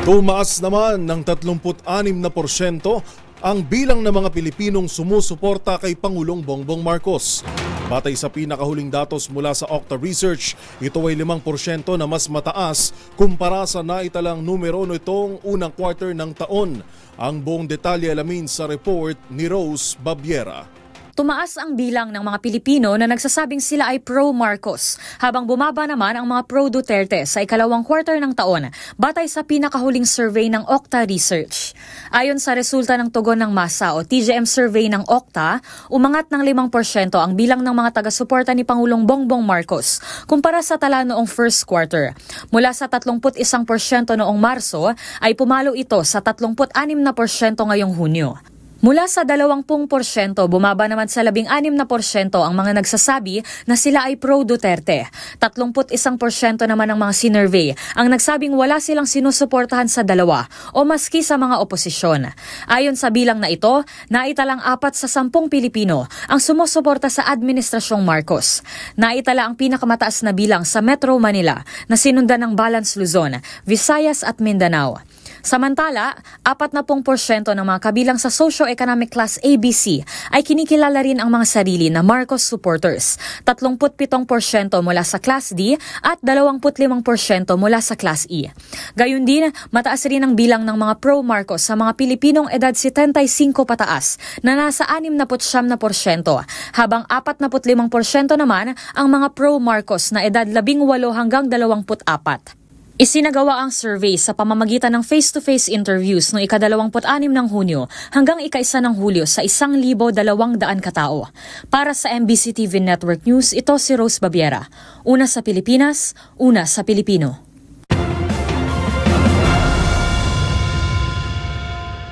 Tumaas naman ng 36% ang bilang ng mga Pilipinong sumusuporta kay Pangulong Bongbong Marcos. Batay sa pinakahuling datos mula sa Okta Research, ito ay 5% na mas mataas kumpara sa naitalang numero nitong unang quarter ng taon. Ang buong detalye alamin sa report ni Rose Babiera. Tumaas ang bilang ng mga Pilipino na nagsasabing sila ay pro-Marcos, habang bumaba naman ang mga pro-Duterte sa ikalawang quarter ng taon, batay sa pinakahuling survey ng Okta Research. Ayon sa resulta ng tugon ng masa o TGM survey ng Okta, umangat ng 5% ang bilang ng mga taga-suporta ni Pangulong Bongbong Marcos kumpara sa tala noong first quarter. Mula sa 31% noong Marso ay pumalo ito sa 36% ngayong Hunyo. Mula sa 20%, bumaba naman sa 16% ang mga nagsasabi na sila ay pro-Duterte. 31% naman ang mga sinurvey ang nagsabing wala silang sinusuportahan sa dalawa o maski sa mga oposisyon. Ayon sa bilang na ito, naitalang 4 sa 10 Pilipino ang sumusuporta sa Administrasyong Marcos. Naitala ang pinakamataas na bilang sa Metro Manila na sinundan ng Balance Luzon, Visayas at Mindanao. Samantala, 40% ng mga kabilang sa socio-economic class ABC ay kinikilala rin ang mga sarili na Marcos supporters, 37% mula sa class D at 25% mula sa class E. Gayun din, mataas rin ang bilang ng mga pro-Marcos sa mga Pilipinong edad 75 pataas na nasa 69%, habang 45% naman ang mga pro-Marcos na edad 18 hanggang 24. Isinagawa ang survey sa pamamagitan ng face-to-face interviews noong ika-26 ng Hunyo hanggang ika-1 ng Hulyo sa 1,200 katao. Para sa MBC TV Network News, ito si Rose Babiera. Una sa Pilipinas, una sa Pilipino.